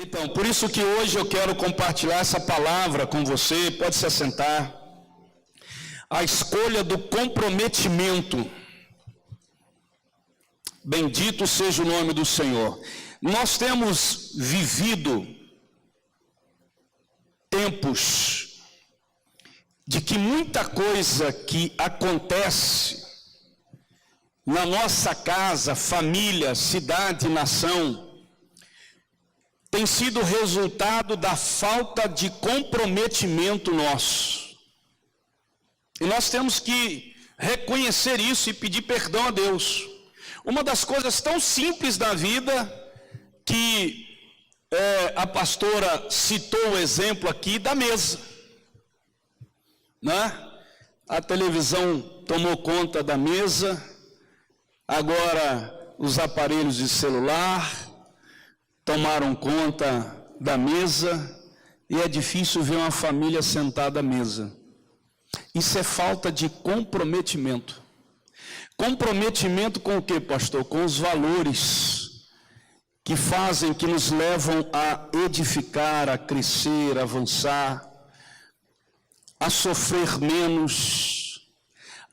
Então, por isso que hoje eu quero compartilhar essa palavra com você. Pode se assentar. A escolha do comprometimento. Bendito seja o nome do Senhor. Nós temos vivido tempos de que muita coisa que acontece na nossa casa, família, cidade, nação, tem sido resultado da falta de comprometimento nosso. E nós temos que reconhecer isso e pedir perdão a Deus. Uma das coisas tão simples da vida, que a pastora citou o exemplo aqui da mesa, né? A televisão tomou conta da mesa, agora os aparelhos de celular tomaram conta da mesa, e é difícil ver uma família sentada à mesa. Isso é falta de comprometimento. Comprometimento com o que, pastor? Com os valores que fazem, que nos levam a edificar, a crescer, a avançar, a sofrer menos,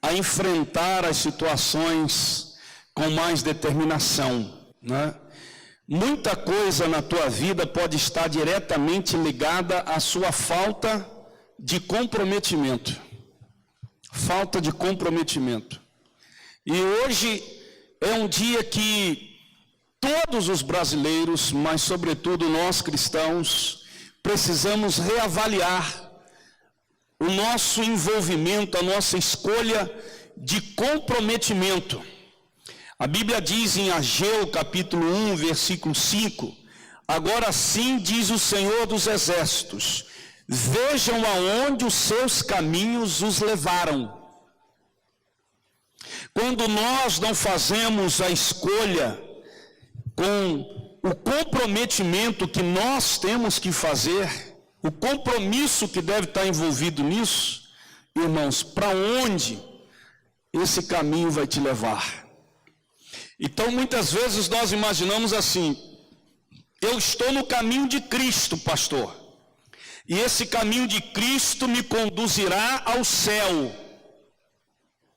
a enfrentar as situações com mais determinação, né? Muita coisa na tua vida pode estar diretamente ligada à sua falta de comprometimento. Falta de comprometimento. E hoje é um dia que todos os brasileiros, mas sobretudo nós cristãos, precisamos reavaliar o nosso envolvimento, a nossa escolha de comprometimento. A Bíblia diz em Ageu, capítulo 1, versículo 5, agora sim diz o Senhor dos Exércitos, vejam aonde os seus caminhos os levaram. Quando nós não fazemos a escolha com o comprometimento que nós temos que fazer, o compromisso que deve estar envolvido nisso, irmãos, para onde esse caminho vai te levar? Então, muitas vezes nós imaginamos assim, eu estou no caminho de Cristo, pastor, e esse caminho de Cristo me conduzirá ao céu.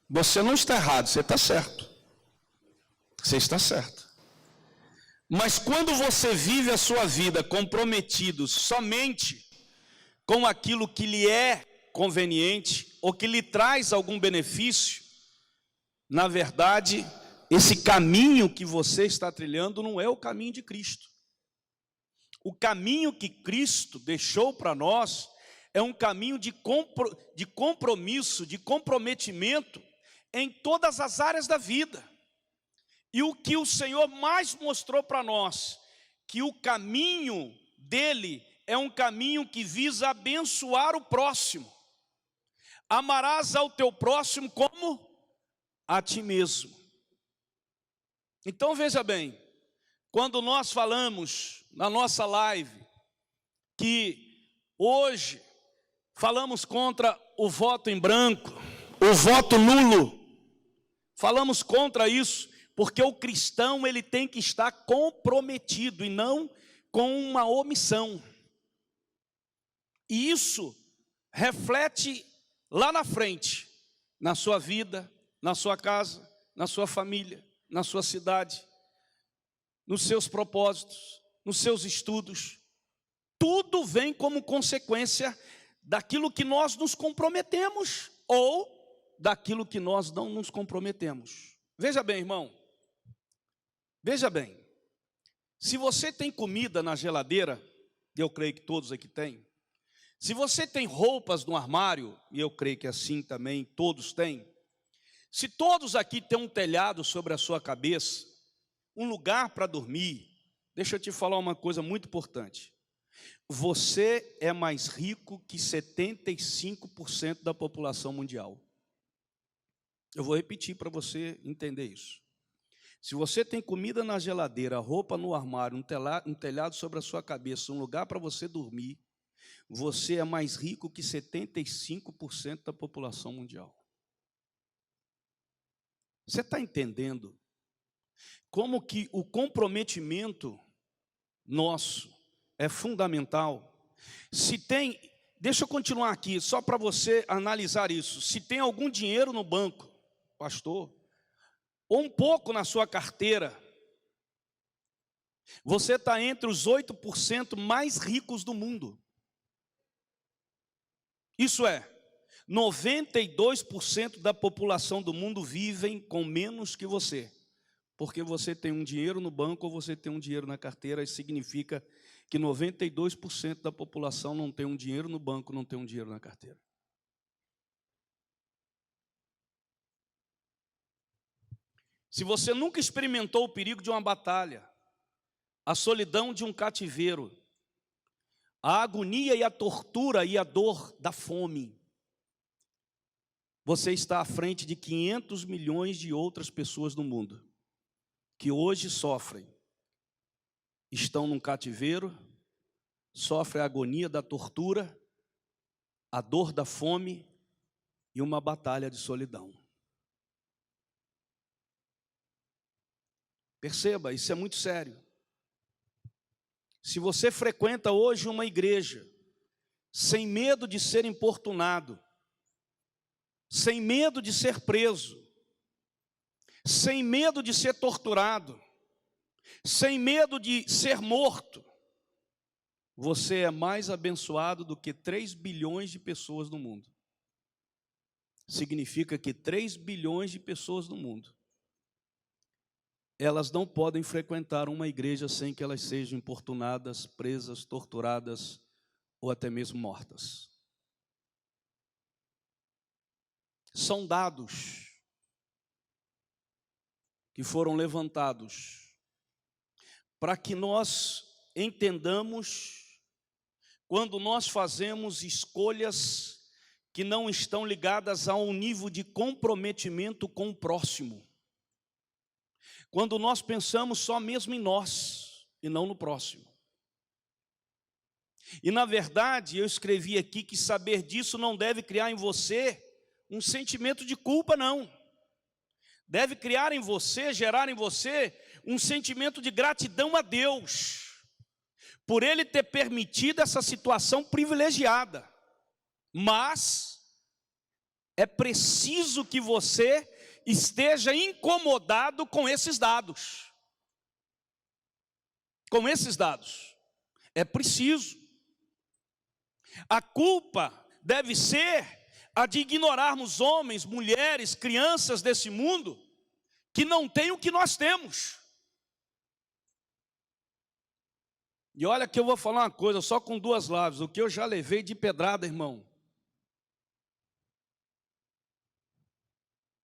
Você não está errado, você está certo. Você está certo. Mas quando você vive a sua vida comprometido somente com aquilo que lhe é conveniente, ou que lhe traz algum benefício, na verdade, esse caminho que você está trilhando não é o caminho de Cristo. O caminho que Cristo deixou para nós é um caminho de compromisso, de comprometimento em todas as áreas da vida. E o que o Senhor mais mostrou para nós, que o caminho dele é um caminho que visa abençoar o próximo. Amarás ao teu próximo como a ti mesmo. Então veja bem, quando nós falamos na nossa live que hoje falamos contra o voto em branco, o voto nulo, falamos contra isso porque o cristão ele tem que estar comprometido e não com uma omissão. E isso reflete lá na frente, na sua vida, na sua casa, na sua família, na sua cidade, nos seus propósitos, nos seus estudos. Tudo vem como consequência daquilo que nós nos comprometemos ou daquilo que nós não nos comprometemos. Veja bem, irmão, veja bem, se você tem comida na geladeira, e eu creio que todos aqui têm, se você tem roupas no armário, e eu creio que assim também todos têm, se todos aqui têm um telhado sobre a sua cabeça, um lugar para dormir, deixa eu te falar uma coisa muito importante. Você é mais rico que 75% da população mundial. Eu vou repetir para você entender isso. Se você tem comida na geladeira, roupa no armário, um telhado sobre a sua cabeça, um lugar para você dormir, você é mais rico que 75% da população mundial. Você está entendendo como que o comprometimento nosso é fundamental. Deixa eu continuar aqui, só para você analisar isso. Se tem algum dinheiro no banco, pastor, ou um pouco na sua carteira, você está entre os 8% mais ricos do mundo. Isso é, 92% da população do mundo vivem com menos que você. Porque você tem um dinheiro no banco ou você tem um dinheiro na carteira, isso significa que 92% da população não tem um dinheiro no banco, não tem um dinheiro na carteira. Se você nunca experimentou o perigo de uma batalha, a solidão de um cativeiro, a agonia e a tortura e a dor da fome, você está à frente de 500 milhões de outras pessoas no mundo, que hoje sofrem, estão num cativeiro, sofrem a agonia da tortura, a dor da fome e uma batalha de solidão. Perceba, isso é muito sério. Se você frequenta hoje uma igreja, sem medo de ser importunado, sem medo de ser preso, sem medo de ser torturado, sem medo de ser morto, você é mais abençoado do que 3 bilhões de pessoas no mundo. Significa que 3 bilhões de pessoas no mundo, elas não podem frequentar uma igreja sem que elas sejam importunadas, presas, torturadas ou até mesmo mortas. São dados que foram levantados para que nós entendamos quando nós fazemos escolhas que não estão ligadas a um nível de comprometimento com o próximo. Quando nós pensamos só mesmo em nós e não no próximo. E na verdade, eu escrevi aqui que saber disso não deve criar em você um sentimento de culpa, não. Deve criar em você, gerar em você um sentimento de gratidão a Deus, por Ele ter permitido essa situação privilegiada. Mas é preciso que você esteja incomodado com esses dados. Com esses dados. É preciso. A culpa deve ser a de ignorarmos homens, mulheres, crianças desse mundo que não têm o que nós temos. E olha que eu vou falar uma coisa só com 2 lábios, o que eu já levei de pedrada, irmão.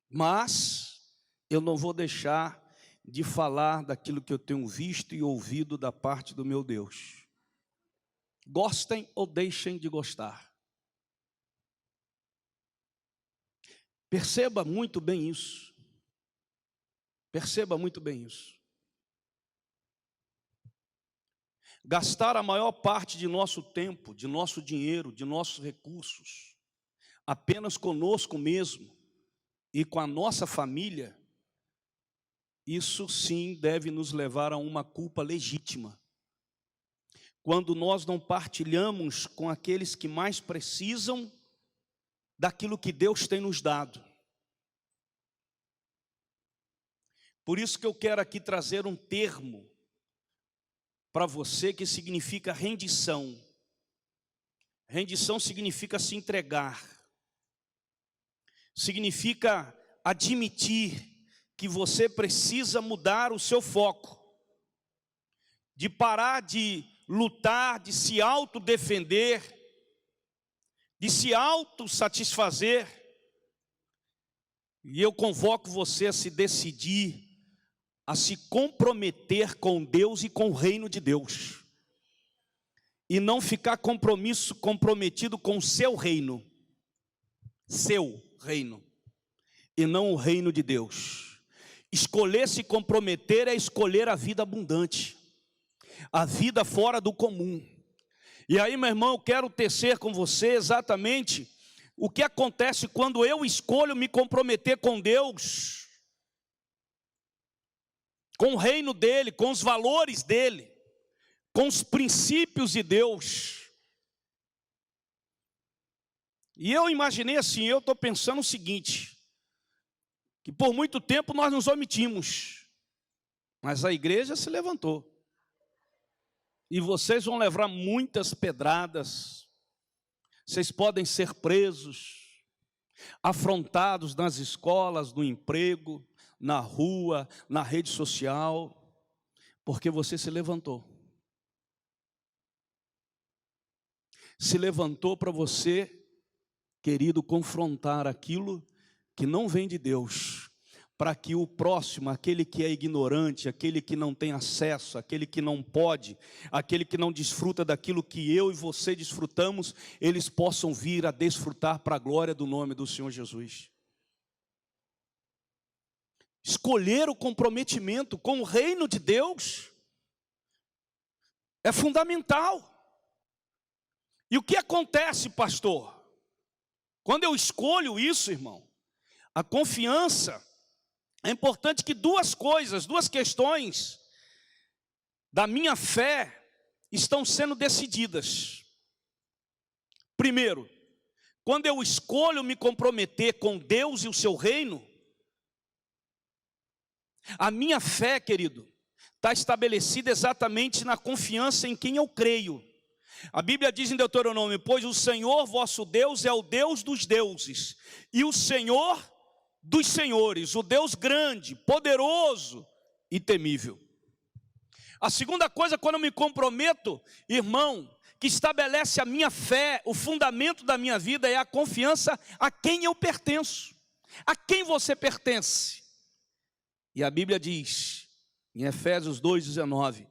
Mas eu não vou deixar de falar daquilo que eu tenho visto e ouvido da parte do meu Deus. Gostem ou deixem de gostar. Perceba muito bem isso. Perceba muito bem isso. Gastar a maior parte de nosso tempo, de nosso dinheiro, de nossos recursos, apenas conosco mesmo e com a nossa família, isso sim deve nos levar a uma culpa legítima. Quando nós não partilhamos com aqueles que mais precisam daquilo que Deus tem nos dado. Por isso que eu quero aqui trazer um termo para você que significa rendição. Rendição significa se entregar. Significa admitir que você precisa mudar o seu foco. De parar de lutar, de se autodefender, de se autossatisfazer. E eu convoco você a se decidir, a se comprometer com Deus e com o reino de Deus. E não ficar comprometido com o seu reino. Seu reino. E não o reino de Deus. Escolher se comprometer é escolher a vida abundante. A vida fora do comum. E aí, meu irmão, eu quero tecer com você exatamente o que acontece quando eu escolho me comprometer com Deus, com o reino dele, com os valores dele, com os princípios de Deus. E eu imaginei assim, eu estou pensando o seguinte, que por muito tempo nós nos omitimos, mas a igreja se levantou. E vocês vão levar muitas pedradas, vocês podem ser presos, afrontados nas escolas, no emprego, na rua, na rede social, porque você se levantou. Se levantou para você, querido, confrontar aquilo que não vem de Deus, para que o próximo, aquele que é ignorante, aquele que não tem acesso, aquele que não pode, aquele que não desfruta daquilo que eu e você desfrutamos, eles possam vir a desfrutar para a glória do nome do Senhor Jesus. Escolher o comprometimento com o reino de Deus é fundamental. E o que acontece, pastor? Quando eu escolho isso, irmão, a confiança, é importante que duas questões da minha fé estão sendo decididas. Primeiro, quando eu escolho me comprometer com Deus e o seu reino, a minha fé, querido, está estabelecida exatamente na confiança em quem eu creio. A Bíblia diz em Deuteronômio: pois o Senhor vosso Deus é o Deus dos deuses, e o Senhor dos senhores, o Deus grande, poderoso e temível. A segunda coisa, quando eu me comprometo, irmão, que estabelece a minha fé, o fundamento da minha vida, é a confiança a quem eu pertenço. A quem você pertence? E a Bíblia diz, em Efésios 2,19,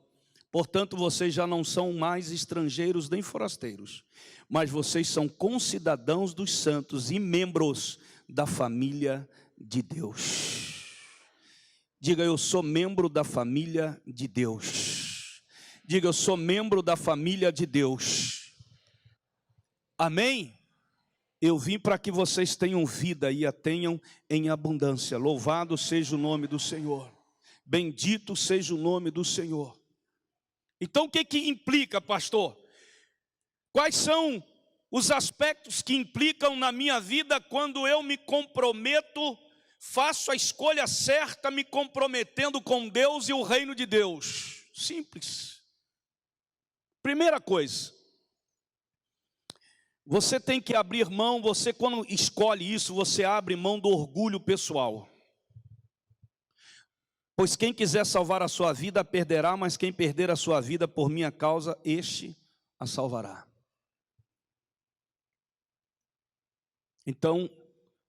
portanto, vocês já não são mais estrangeiros nem forasteiros, mas vocês são concidadãos dos santos e membros da família de Deus. Diga: eu sou membro da família de Deus. Diga: eu sou membro da família de Deus. Amém? Eu vim para que vocês tenham vida e a tenham em abundância. Louvado seja o nome do Senhor. Bendito seja o nome do Senhor. Então o que implica, pastor? Quais são os aspectos que implicam na minha vida quando eu me comprometo, faço a escolha certa, me comprometendo com Deus e o reino de Deus? Simples. Primeira coisa, você tem que abrir mão, você quando escolhe isso, você abre mão do orgulho pessoal. Pois quem quiser salvar a sua vida, a perderá, mas quem perder a sua vida por minha causa, este a salvará. Então,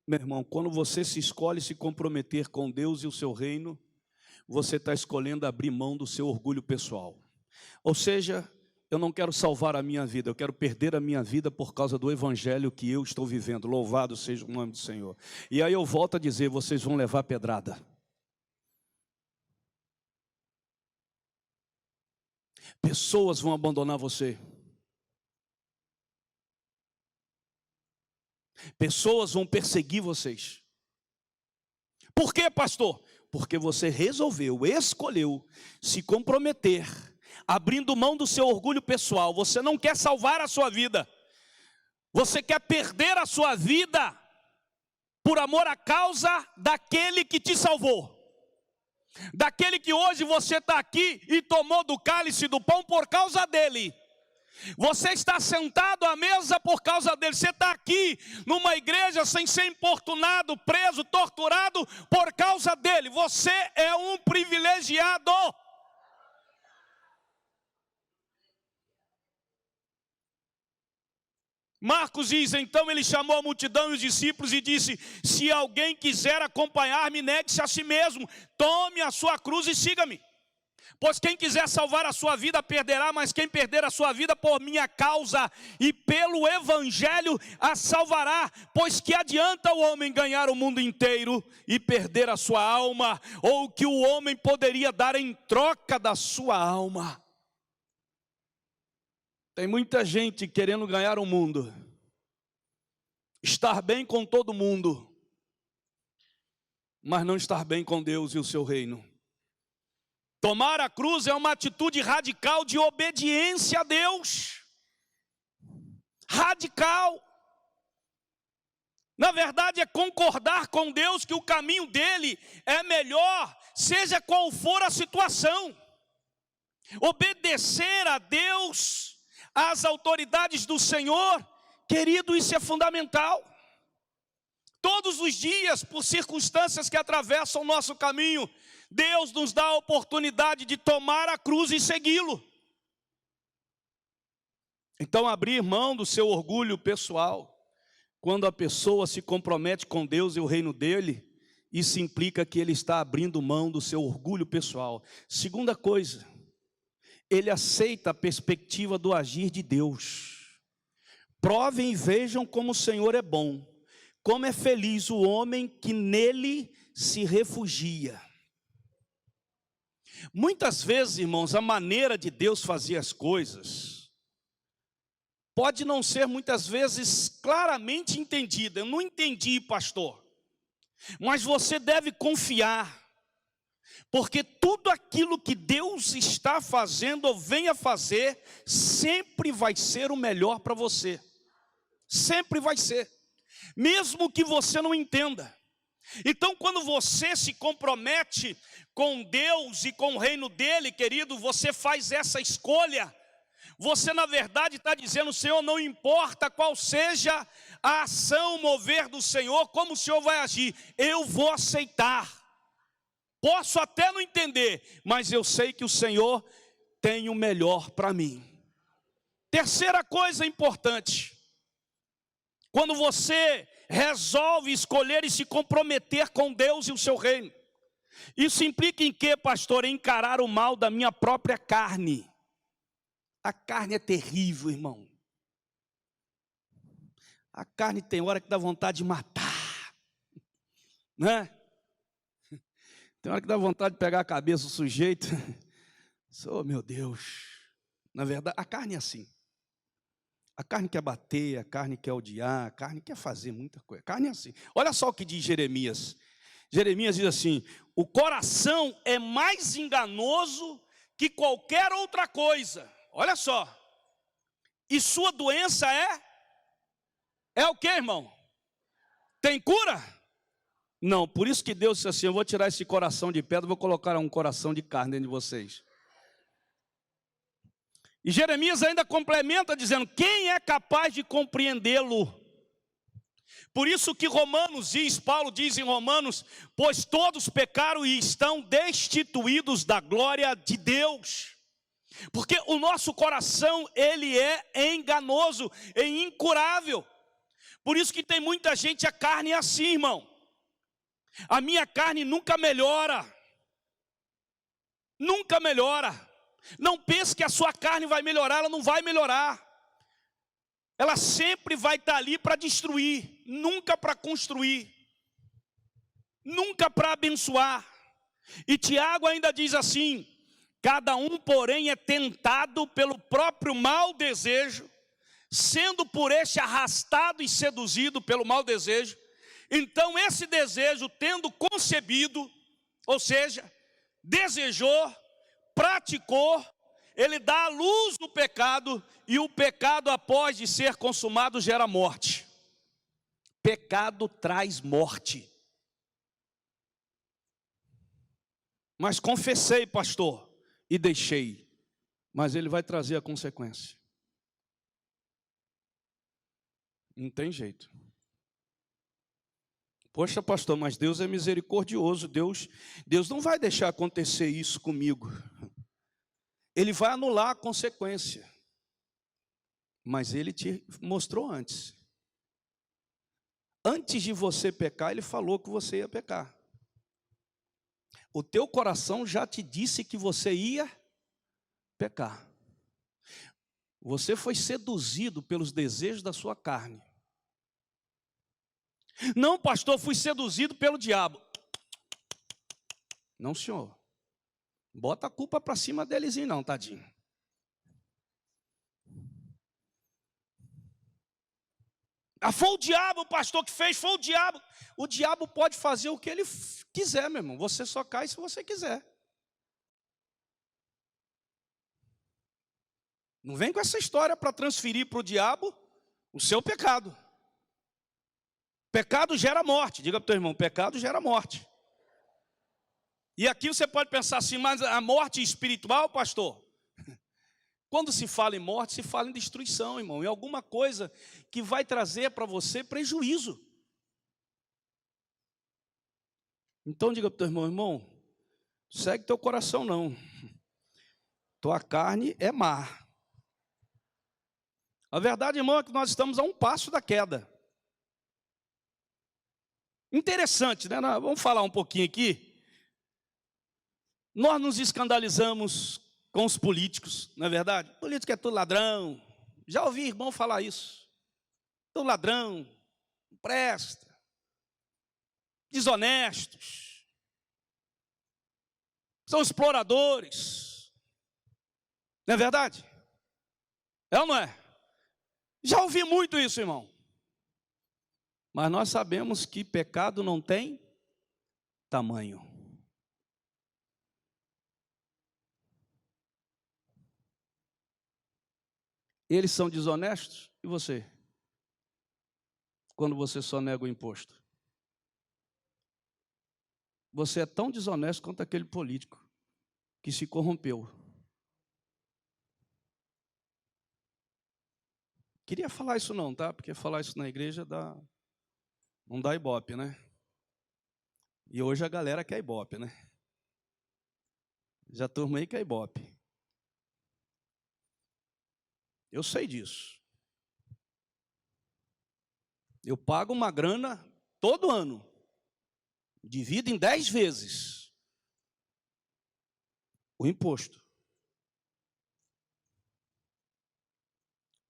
meu irmão, quando você se escolhe se comprometer com Deus e o seu reino, você está escolhendo abrir mão do seu orgulho pessoal. Ou seja, eu não quero salvar a minha vida, eu quero perder a minha vida por causa do evangelho que eu estou vivendo. Louvado seja o nome do Senhor. E aí eu volto a dizer, vocês vão levar pedrada. Pessoas vão abandonar você. Pessoas vão perseguir vocês. Por quê, pastor? Porque você resolveu, escolheu se comprometer, abrindo mão do seu orgulho pessoal. Você não quer salvar a sua vida. Você quer perder a sua vida por amor à causa daquele que te salvou. Daquele que hoje você está aqui e tomou do cálice do pão por causa dele. Você está sentado à mesa por causa dele. Você está aqui numa igreja sem ser importunado, preso, torturado por causa dele. Você é um privilegiado. Marcos diz, então ele chamou a multidão e os discípulos e disse: se alguém quiser acompanhar-me, negue-se a si mesmo, tome a sua cruz e siga-me. Pois quem quiser salvar a sua vida perderá, mas quem perder a sua vida por minha causa e pelo evangelho a salvará. Pois que adianta o homem ganhar o mundo inteiro e perder a sua alma? Ou o que o homem poderia dar em troca da sua alma? Tem muita gente querendo ganhar o mundo, estar bem com todo mundo, mas não estar bem com Deus e o seu reino. Tomar a cruz é uma atitude radical de obediência a Deus. Radical. Na verdade é concordar com Deus que o caminho dele é melhor, seja qual for a situação. Obedecer a Deus, às autoridades do Senhor, querido, isso é fundamental. Todos os dias, por circunstâncias que atravessam o nosso caminho, Deus nos dá a oportunidade de tomar a cruz e segui-lo. Então, abrir mão do seu orgulho pessoal, quando a pessoa se compromete com Deus e o reino dele, isso implica que ele está abrindo mão do seu orgulho pessoal. Segunda coisa, ele aceita a perspectiva do agir de Deus. Provem e vejam como o Senhor é bom. Como é feliz o homem que nele se refugia. Muitas vezes, irmãos, a maneira de Deus fazer as coisas pode não ser muitas vezes claramente entendida. Eu não entendi, pastor. Mas você deve confiar. Porque tudo aquilo que Deus está fazendo ou venha fazer, sempre vai ser o melhor para você. Sempre vai ser. Mesmo que você não entenda. Então, quando você se compromete com Deus e com o reino dele, querido, você faz essa escolha. Você, na verdade, está dizendo: Senhor, não importa qual seja a ação, o mover do Senhor, como o Senhor vai agir, eu vou aceitar. Posso até não entender, mas eu sei que o Senhor tem o melhor para mim. Terceira coisa importante. Quando você resolve escolher e se comprometer com Deus e o seu reino, isso implica em quê, pastor? Em encarar o mal da minha própria carne. A carne é terrível, irmão. A carne tem hora que dá vontade de matar, né? Tem hora que dá vontade de pegar a cabeça do sujeito. Oh, meu Deus. Na verdade, a carne é assim. A carne quer bater, a carne quer odiar, a carne quer fazer muita coisa. A carne é assim. Olha só o que diz Jeremias. Jeremias diz assim: o coração é mais enganoso que qualquer outra coisa. Olha só. E sua doença é o que, irmão? Tem cura? Não, por isso que Deus disse assim: eu vou tirar esse coração de pedra, vou colocar um coração de carne dentro de vocês. E Jeremias ainda complementa dizendo: quem é capaz de compreendê-lo? Por isso que Romanos diz, Paulo diz em Romanos: pois todos pecaram e estão destituídos da glória de Deus. Porque o nosso coração, ele é enganoso, é incurável. Por isso que tem muita gente, a carne é assim, irmão. A minha carne nunca melhora. Nunca melhora. Não pense que a sua carne vai melhorar, ela não vai melhorar. Ela sempre vai estar ali para destruir, nunca para construir, nunca para abençoar. E Tiago ainda diz assim: cada um, porém, é tentado pelo próprio mau desejo, sendo por este arrastado e seduzido pelo mau desejo. Então esse desejo, tendo concebido, ou seja, desejou, praticou, ele dá à luz o pecado, e o pecado, após de ser consumado, gera morte. Pecado traz morte. Mas confessei, pastor, e deixei. Mas ele vai trazer a consequência. Não tem jeito. Poxa, pastor, mas Deus é misericordioso. Deus não vai deixar acontecer isso comigo. Ele vai anular a consequência. Mas ele te mostrou antes. Antes de você pecar, ele falou que você ia pecar. O teu coração já te disse que você ia pecar. Você foi seduzido pelos desejos da sua carne. Não, pastor, fui seduzido pelo diabo. Não, senhor. Bota a culpa para cima deles, não, tadinho. Ah, foi o diabo, pastor, que fez, foi o diabo. O diabo pode fazer o que ele quiser, meu irmão. Você só cai se você quiser. Não vem com essa história para transferir para o diabo o seu pecado. Pecado gera morte. Diga para o teu irmão, pecado gera morte. E aqui você pode pensar assim, mas a morte espiritual, pastor? Quando se fala em morte, se fala em destruição, irmão. Em alguma coisa que vai trazer para você prejuízo. Então diga para o teu irmão, irmão, segue teu coração não. Tua carne é má. A verdade, irmão, é que nós estamos a um passo da queda. Interessante, né? Vamos falar um pouquinho aqui. Nós nos escandalizamos com os políticos, não é verdade? Político é tudo ladrão. Já ouvi irmão falar isso. Tudo ladrão, não presta, desonestos, são exploradores. Não é verdade? É ou não é? Já ouvi muito isso, irmão. Mas nós sabemos que pecado não tem tamanho. Eles são desonestos, e você? Quando você só nega o imposto. Você é tão desonesto quanto aquele político que se corrompeu. Queria falar isso não, tá? Porque falar isso na igreja não dá ibope, né? E hoje a galera quer ibope, né? Já turma aí quer ibope. Eu sei disso. Eu pago uma grana todo ano. Divido em 10 vezes o imposto.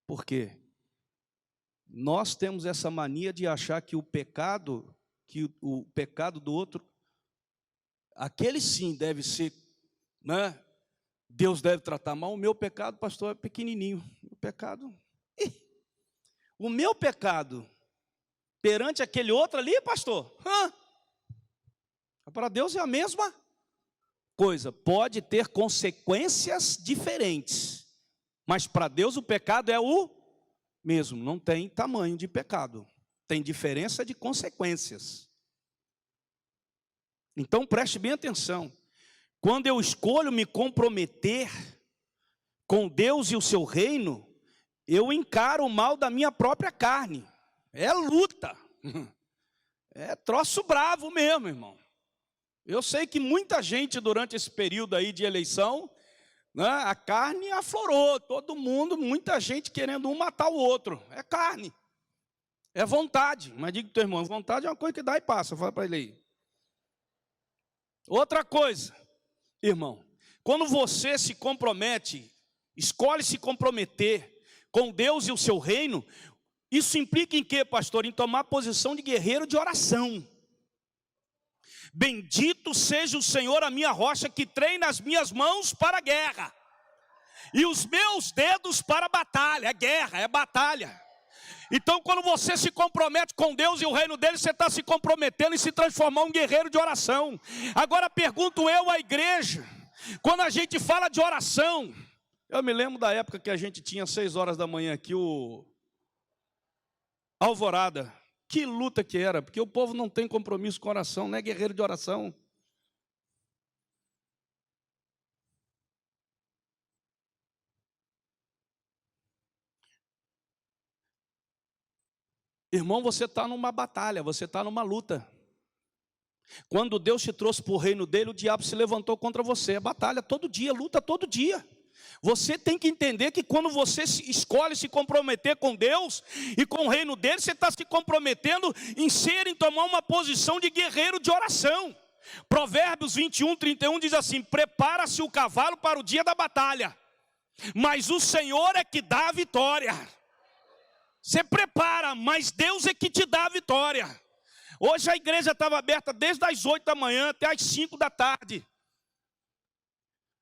Por quê? Nós temos essa mania de achar que o pecado do outro, aquele sim deve ser, né? Deus deve tratar mal. O meu pecado, pastor, é pequenininho. O meu pecado perante aquele outro ali, pastor, para Deus é a mesma coisa. Pode ter consequências diferentes, mas para Deus o pecado é o mesmo. Não tem tamanho de pecado, tem diferença de consequências. Então preste bem atenção. Quando eu escolho me comprometer com Deus e o seu reino, eu encaro o mal da minha própria carne. É luta. É troço bravo mesmo, irmão. Eu sei que muita gente durante esse período aí de eleição, né, a carne aflorou. Todo mundo, muita gente querendo um matar o outro. É carne. É vontade. Mas diga para o teu irmão, vontade é uma coisa que dá e passa. Fala para ele aí. Outra coisa, irmão, quando você se compromete, escolhe se comprometer com Deus e o seu reino, isso implica em quê, pastor? Em tomar posição de guerreiro de oração. Bendito seja o Senhor, a minha rocha, que treina as minhas mãos para a guerra, e os meus dedos para a batalha. É guerra, é batalha. Então quando você se compromete com Deus e o reino dele, você está se comprometendo em se transformar em um guerreiro de oração. Agora pergunto eu à igreja, quando a gente fala de oração, eu me lembro da época que a gente tinha 6 horas da manhã aqui, o Alvorada. Que luta que era, porque o povo não tem compromisso com oração, não é guerreiro de oração. Irmão, você está numa batalha, você está numa luta. Quando Deus te trouxe para o reino dele, o diabo se levantou contra você. É batalha todo dia, luta todo dia. Você tem que entender que quando você escolhe se comprometer com Deus e com o reino dele, você está se comprometendo em tomar uma posição de guerreiro de oração. Provérbios 21:31 diz assim: prepara-se o cavalo para o dia da batalha, mas o Senhor é que dá a vitória. Você prepara, mas Deus é que te dá a vitória. Hoje a igreja estava aberta desde as 8 da manhã até as 5 da tarde.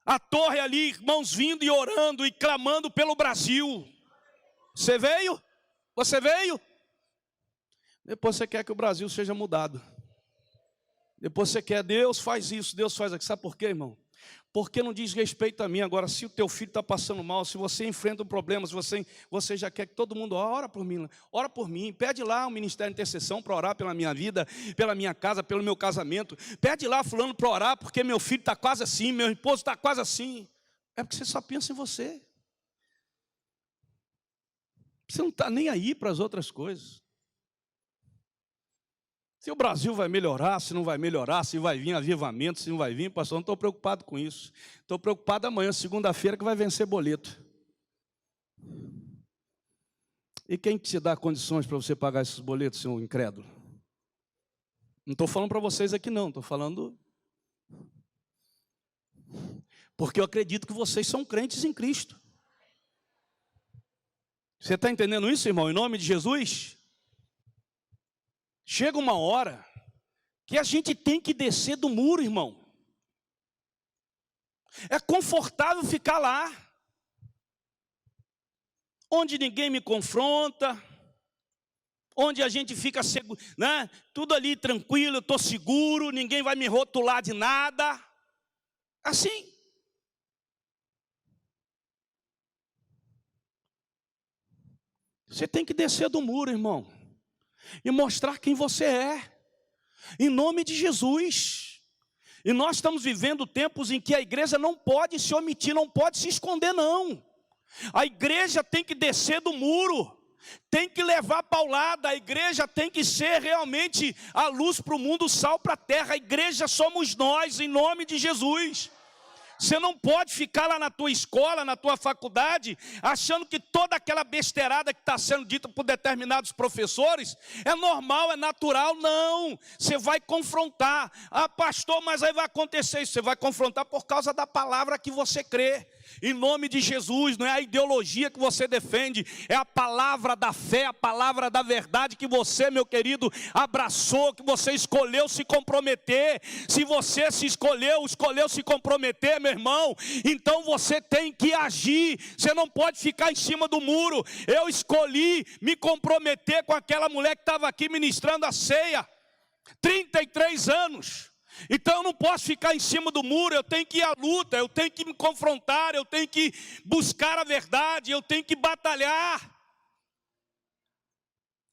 A torre ali, irmãos vindo e orando e clamando pelo Brasil. Você veio? Você veio? Depois você quer que o Brasil seja mudado. Depois você quer, Deus faz isso, Deus faz aquilo. Sabe por quê, irmão? porque não diz respeito a mim. Agora, se o teu filho está passando mal, se você enfrenta um problema, se você já quer que todo mundo ora por mim, pede lá o Ministério de Intercessão para orar pela minha vida, pela minha casa, pelo meu casamento, pede lá fulano para orar, porque meu filho está quase assim, meu esposo está quase assim. É porque você só pensa em você. Você não está nem aí para as outras coisas. Se o Brasil vai melhorar, se não vai melhorar, se vai vir avivamento, se não vai vir, pastor, não estou preocupado com isso. Estou preocupado amanhã, segunda-feira, que vai vencer boleto. E quem te dá condições para você pagar esses boletos, seu incrédulo? Não estou falando para vocês aqui não, estou falando... Porque eu acredito que vocês são crentes em Cristo. Você está entendendo isso, irmão? Em nome de Jesus? Chega uma hora que a gente tem que descer do muro, irmão. É confortável ficar lá, onde ninguém me confronta, onde a gente fica seguro, né? Tudo ali tranquilo, eu estou seguro, ninguém vai me rotular de nada. Assim. Você tem que descer do muro, irmão, e mostrar quem você é, em nome de Jesus. E nós estamos vivendo tempos em que a igreja não pode se omitir, não pode se esconder, não. A igreja tem que descer do muro, tem que levar paulada, a igreja tem que ser realmente a luz para o mundo, o sal para a terra. A igreja somos nós, em nome de Jesus. Você não pode ficar lá na tua escola, na tua faculdade, achando que toda aquela besteirada que está sendo dita por determinados professores é normal, é natural. Não, você vai confrontar. Ah, pastor, mas aí vai acontecer isso. Você vai confrontar por causa da palavra que você crê. Em nome de Jesus, não é a ideologia que você defende, é a palavra da fé, a palavra da verdade que você, meu querido, abraçou, que você escolheu se comprometer. Se você escolheu se comprometer, meu irmão, então você tem que agir. Você não pode ficar em cima do muro. Eu escolhi me comprometer com aquela mulher que estava aqui ministrando a ceia, 33 anos. Então eu não posso ficar em cima do muro, eu tenho que ir à luta, eu tenho que me confrontar, eu tenho que buscar a verdade, eu tenho que batalhar.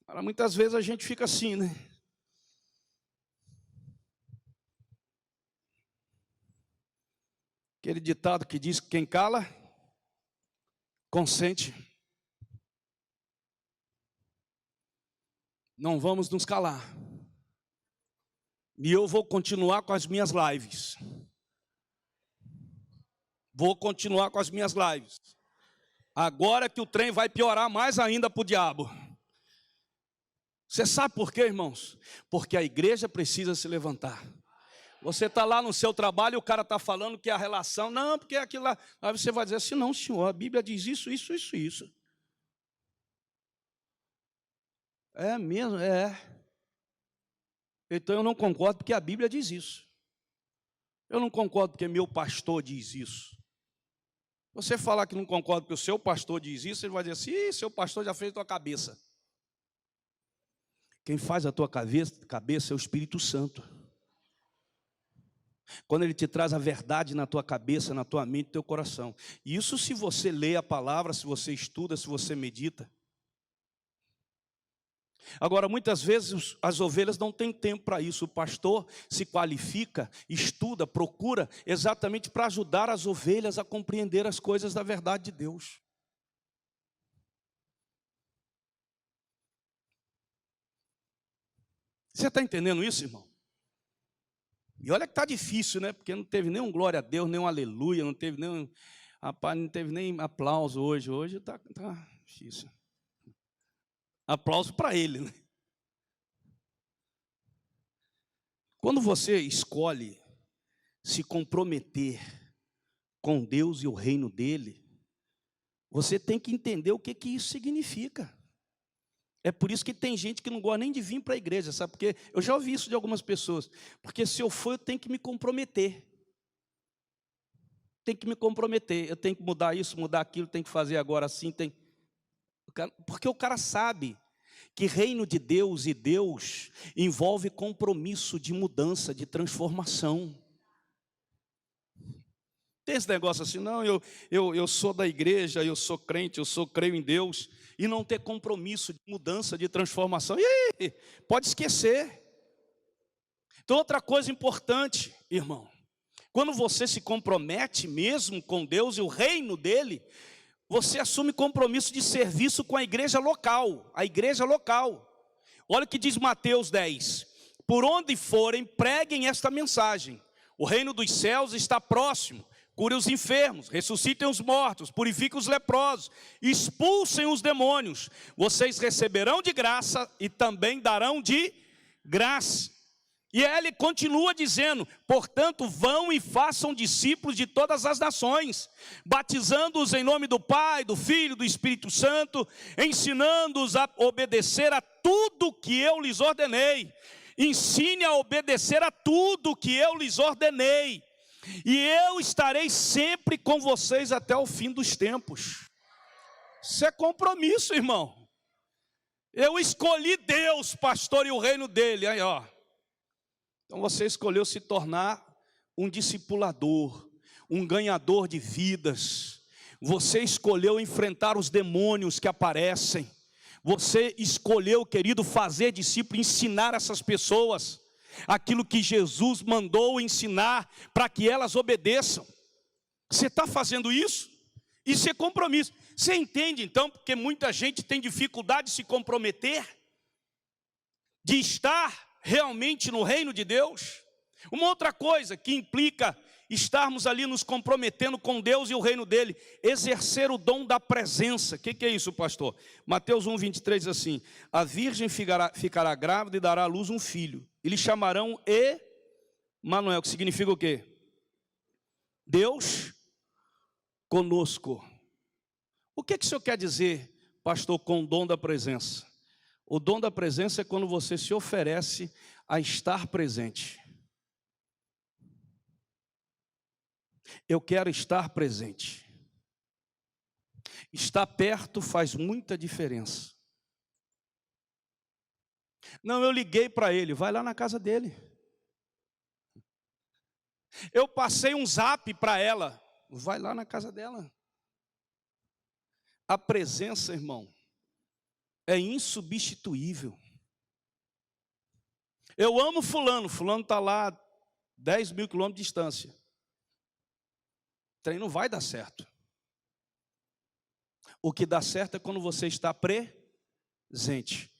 Agora, muitas vezes a gente fica assim, né? Aquele ditado que diz que quem cala, consente. Não vamos nos calar. E eu vou continuar com as minhas lives. Vou continuar com as minhas lives. Agora que o trem vai piorar mais ainda para o diabo. Você sabe por quê, irmãos? Porque a igreja precisa se levantar. Você está lá no seu trabalho e o cara está falando que a relação... Não, porque é aquilo lá... Aí você vai dizer assim, não, senhor, a Bíblia diz isso, isso, isso, isso. É mesmo? É. Então eu não concordo porque a Bíblia diz isso. Eu não concordo porque meu pastor diz isso. Você falar que não concorda porque o seu pastor diz isso, ele vai dizer assim, ih, seu pastor já fez a tua cabeça. Quem faz a tua cabeça é o Espírito Santo. Quando ele te traz a verdade na tua cabeça, na tua mente, no teu coração. E isso se você lê a palavra, se você estuda, se você medita. Agora, muitas vezes as ovelhas não têm tempo para isso. O pastor se qualifica, estuda, procura exatamente para ajudar as ovelhas a compreender as coisas da verdade de Deus. Você está entendendo isso, irmão? E olha que está difícil, né? Porque não teve nem um glória a Deus, nem um aleluia, não teve nem, rapaz, não teve nem aplauso hoje. Hoje está difícil. Aplauso para ele, né? Quando você escolhe se comprometer com Deus e o reino dele, você tem que entender o que isso significa. É por isso que tem gente que não gosta nem de vir para a igreja, sabe? Porque eu já ouvi isso de algumas pessoas. Porque se eu for, eu tenho que me comprometer. Tem que me comprometer. Eu tenho que mudar isso, mudar aquilo, tenho que fazer agora assim. Porque o cara sabe que reino de Deus e Deus envolve compromisso de mudança, de transformação. tem esse negócio assim, não, eu sou da igreja, eu sou crente, creio em Deus, e não ter compromisso de mudança, de transformação. E aí, pode esquecer. Então, outra coisa importante, irmão, quando você se compromete mesmo com Deus e o reino dele, você assume compromisso de serviço com a igreja local, Olha o que diz Mateus 10, por onde forem, preguem esta mensagem, o reino dos céus está próximo, curem os enfermos, ressuscitem os mortos, purifiquem os leprosos, expulsem os demônios, vocês receberão de graça e também darão de graça. E ele continua dizendo, portanto, vão e façam discípulos de todas as nações, batizando-os em nome do Pai, do Filho, do Espírito Santo, ensinando-os a obedecer a tudo que eu lhes ordenei. Ensine a obedecer a tudo que eu lhes ordenei, e eu estarei sempre com vocês até o fim dos tempos. Isso é compromisso, irmão. Eu escolhi Deus, pastor, e o reino dele. Aí, ó. Então você escolheu se tornar um discipulador, um ganhador de vidas. Você escolheu enfrentar os demônios que aparecem. Você escolheu, querido, fazer discípulo, ensinar essas pessoas aquilo que Jesus mandou ensinar para que elas obedeçam. Você está fazendo isso? Isso é compromisso. Você entende então, porque muita gente tem dificuldade de se comprometer, de estar realmente no reino de Deus? Uma outra coisa que implica estarmos ali nos comprometendo com Deus e o reino dele, exercer o dom da presença. O que é isso, pastor? Mateus 1:23 diz assim, a virgem ficará grávida e dará à luz um filho, e lhe chamarão Emanuel, que significa o quê? Deus conosco. O que o senhor quer dizer, pastor, com o dom da presença? O dom da presença é quando você se oferece a estar presente. Eu quero estar presente. Estar perto faz muita diferença. Não, eu liguei para ele, vai lá na casa dele. Eu passei um zap para ela, vai lá na casa dela. A presença, irmão, é insubstituível. Eu amo fulano está lá 10 mil quilômetros de distância. O trem não vai dar certo. O que dá certo é quando você está presente.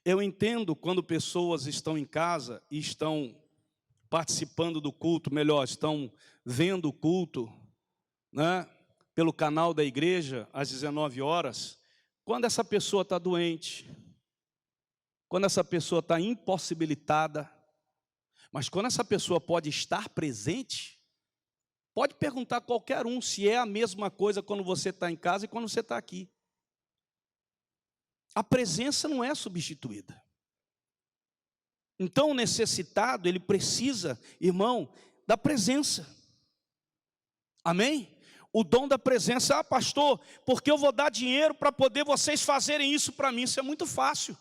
Eu entendo quando pessoas estão em casa e estão participando do culto, melhor, estão vendo o culto, né, pelo canal da igreja às 19 horas, quando essa pessoa está doente, quando essa pessoa está impossibilitada, mas quando essa pessoa pode estar presente, pode perguntar a qualquer um se é a mesma coisa quando você está em casa e quando você está aqui. A presença não é substituída. Então o necessitado, ele precisa, irmão, da presença. Amém? O dom da presença. Ah, pastor, porque eu vou dar dinheiro para poder vocês fazerem isso para mim? Isso é muito fácil.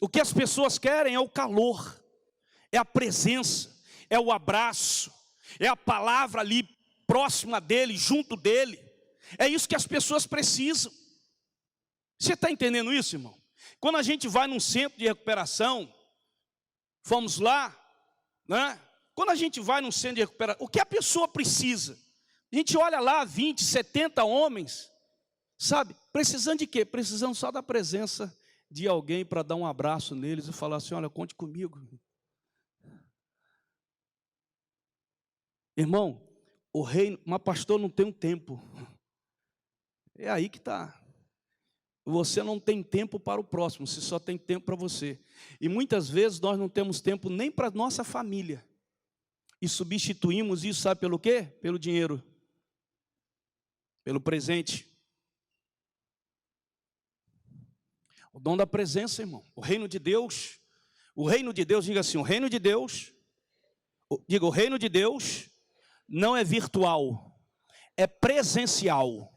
O que as pessoas querem é o calor, é a presença, é o abraço, é a palavra ali próxima dele, junto dele. É isso que as pessoas precisam. Você está entendendo isso, irmão? Quando a gente vai num centro de recuperação, fomos lá, né? Quando a gente vai num centro de recuperação, o que a pessoa precisa? A gente olha lá 20, 70 homens, sabe? Precisando de quê? Precisando só da presença de alguém para dar um abraço neles e falar assim, olha, conte comigo. Irmão, o reino, mas pastor, não tem um tempo. É aí que está. Você não tem tempo para o próximo, você só tem tempo para você. E muitas vezes nós não temos tempo nem para a nossa família. E substituímos isso, sabe pelo quê? Pelo dinheiro. Pelo presente. O dom da presença, irmão. O reino de Deus. O reino de Deus, diga assim, o reino de Deus. Diga, o reino de Deus não é virtual, é presencial.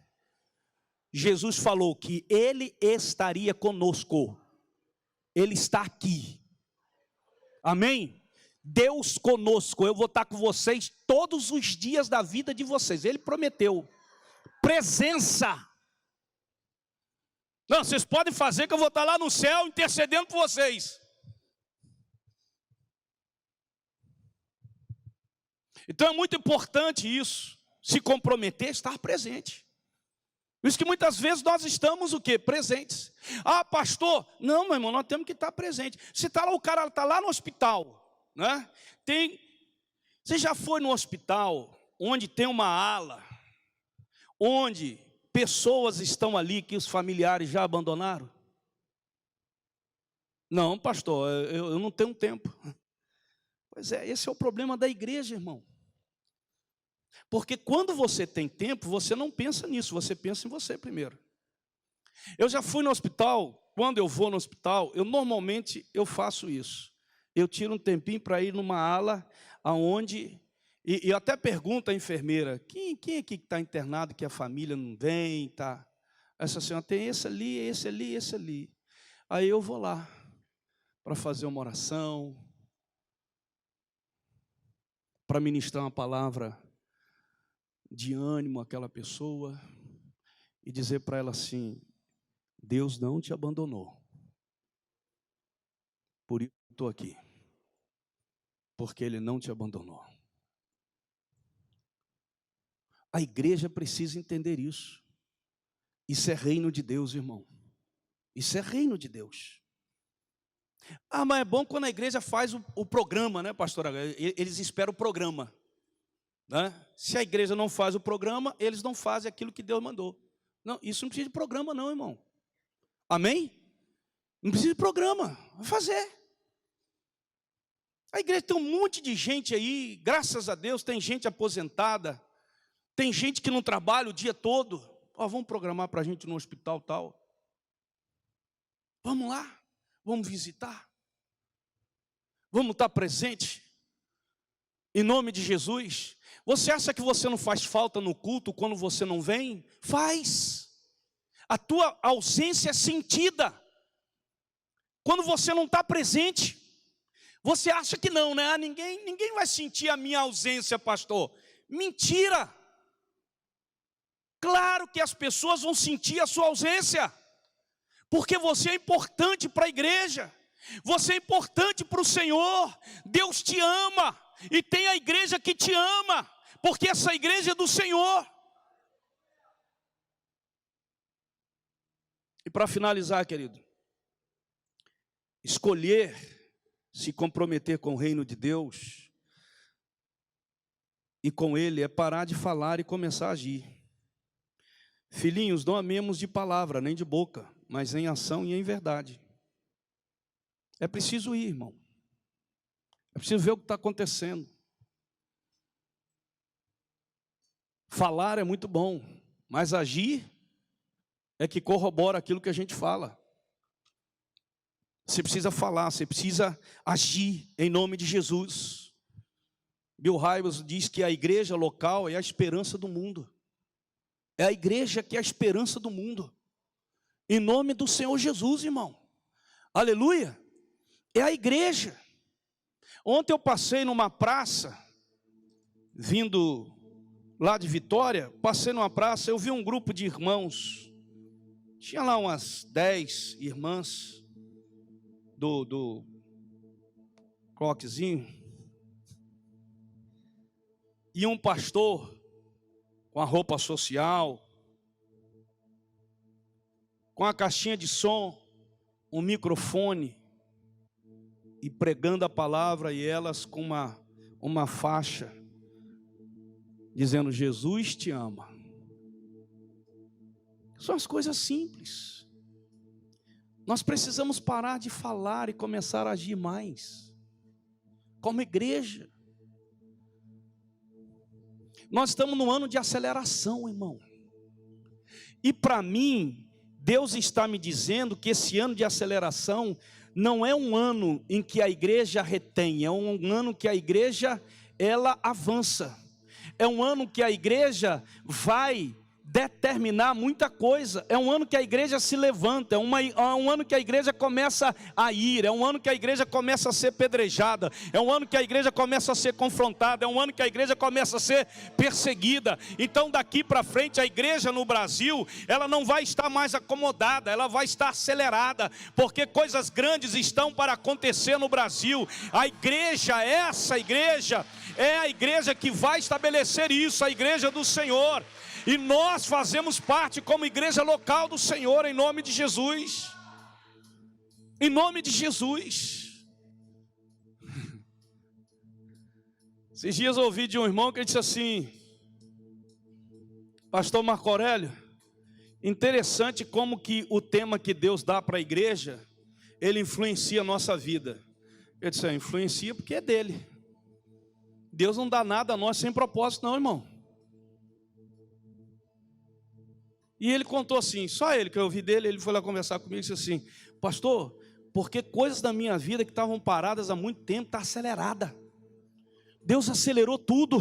Jesus falou que Ele estaria conosco. Ele está aqui. Amém? Deus conosco, eu vou estar com vocês todos os dias da vida de vocês. Ele prometeu. Presença. Não, vocês podem fazer que eu vou estar lá no céu intercedendo por vocês. Então é muito importante isso. Se comprometer, estar presente. Por isso que muitas vezes nós estamos o quê? Presentes. Ah, pastor, não, meu irmão, nós temos que estar presente. Se está lá, o cara está lá no hospital, né? Você já foi no hospital onde tem uma ala, onde pessoas estão ali que os familiares já abandonaram? Não, pastor, eu não tenho tempo. Pois é, esse é o problema da igreja, irmão. Porque quando você tem tempo, você não pensa nisso, você pensa em você primeiro. Eu já fui no hospital, quando eu vou no hospital, normalmente faço isso. Eu tiro um tempinho para ir numa ala onde, e até pergunto à enfermeira, quem aqui que está internado, que a família não vem, tá? Essa senhora tem esse ali, esse ali, esse ali. Aí eu vou lá para fazer uma oração, para ministrar uma palavra de ânimo àquela pessoa e dizer para ela assim: Deus não te abandonou, por isso eu estou aqui, porque Ele não te abandonou. A igreja precisa entender isso. Isso é reino de Deus, irmão. Isso é reino de Deus. Ah, mas é bom quando a igreja faz o programa, né, pastor? Eles esperam o programa, né? Se a igreja não faz o programa, eles não fazem aquilo que Deus mandou. Não, isso não precisa de programa não, irmão. Amém? Não precisa de programa, vai fazer. A igreja tem um monte de gente aí, graças a Deus, tem gente aposentada, tem gente que não trabalha o dia todo. Ó, vamos programar para a gente no hospital tal. Vamos lá, vamos visitar. Vamos estar presente. Em nome de Jesus. Você acha que você não faz falta no culto quando você não vem? Faz. A tua ausência é sentida quando você não está presente. Você acha que não, né? Ninguém vai sentir a minha ausência, pastor. Mentira. Claro que as pessoas vão sentir a sua ausência, porque você é importante para a igreja, você é importante para o Senhor. Deus te ama e tem a igreja que te ama, porque essa igreja é do Senhor. E para finalizar, querido, escolher se comprometer com o reino de Deus e com Ele é parar de falar e começar a agir. Filhinhos, não amemos de palavra, nem de boca, mas em ação e em verdade. É preciso ir, irmão. É preciso ver o que está acontecendo. Falar é muito bom, mas agir é que corrobora aquilo que a gente fala. Você precisa falar, você precisa agir em nome de Jesus. Bill Hybels diz que a igreja local é a esperança do mundo. É a igreja que é a esperança do mundo. Em nome do Senhor Jesus, irmão. Aleluia. É a igreja. Ontem eu passei numa praça, vindo lá de Vitória, passei numa praça, eu vi um grupo de irmãos. Tinha lá umas 10 irmãs do cloquezinho. E um pastor com a roupa social, com a caixinha de som, um microfone, e pregando a palavra, e elas com uma faixa, dizendo: Jesus te ama. São as coisas simples. Nós precisamos parar de falar e começar a agir mais, como igreja. Nós estamos num ano de aceleração, irmão. E para mim, Deus está me dizendo que esse ano de aceleração não é um ano em que a igreja retém, é um ano que a igreja, ela avança. É um ano que a igreja vai determinar muita coisa. É um ano que a igreja se levanta, é um ano que a igreja começa a ir, é um ano que a igreja começa a ser pedrejada, é um ano que a igreja começa a ser confrontada, é um ano que a igreja começa a ser perseguida. Então daqui para frente a igreja no Brasil, ela não vai estar mais acomodada, ela vai estar acelerada, porque coisas grandes estão para acontecer no Brasil. A igreja, essa igreja, é a igreja que vai estabelecer isso, a igreja do Senhor. E nós fazemos parte como igreja local do Senhor, em nome de Jesus. Em nome de Jesus. Esses dias eu ouvi de um irmão que disse assim: pastor Marco Aurélio, interessante como que o tema que Deus dá para a igreja, ele influencia a nossa vida. Eu disse, influencia porque é dele. Deus não dá nada a nós sem propósito não, irmão. E ele contou assim, só ele que eu ouvi dele, ele foi lá conversar comigo e disse assim: pastor, porque coisas da minha vida que estavam paradas há muito tempo, está acelerada. Deus acelerou tudo.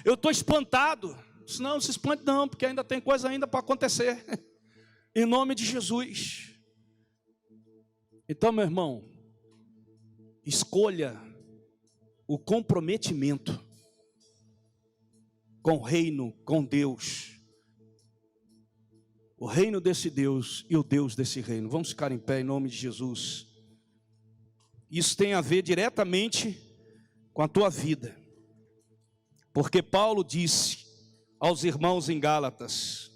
Eu estou espantado. Eu disse, não se espante não, porque ainda tem coisa ainda para acontecer. Em nome de Jesus. Então, meu irmão, escolha o comprometimento com o reino, com Deus. O reino desse Deus e o Deus desse reino. Vamos ficar em pé em nome de Jesus. Isso tem a ver diretamente com a tua vida. Porque Paulo disse aos irmãos em Gálatas: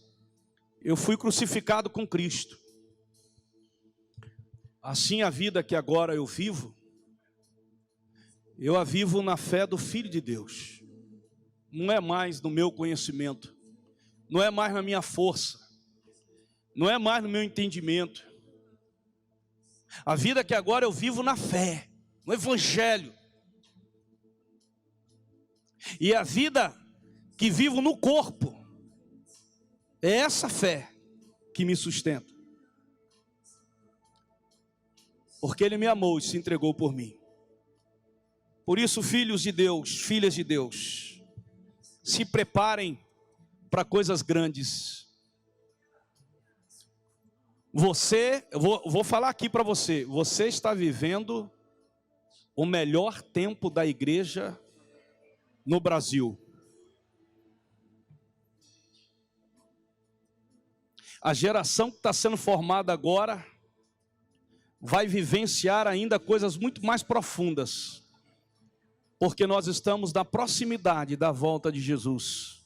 eu fui crucificado com Cristo. Assim a vida que agora eu vivo, eu a vivo na fé do Filho de Deus. Não é mais no meu conhecimento, não é mais na minha força, não é mais no meu entendimento. A vida que agora eu vivo na fé, no Evangelho. E a vida que vivo no corpo, é essa fé que me sustenta. Porque Ele me amou e se entregou por mim. Por isso, filhos de Deus, filhas de Deus, se preparem para coisas grandes. Vou falar aqui para você, você está vivendo o melhor tempo da igreja no Brasil. A geração que está sendo formada agora vai vivenciar ainda coisas muito mais profundas, porque nós estamos na proximidade da volta de Jesus.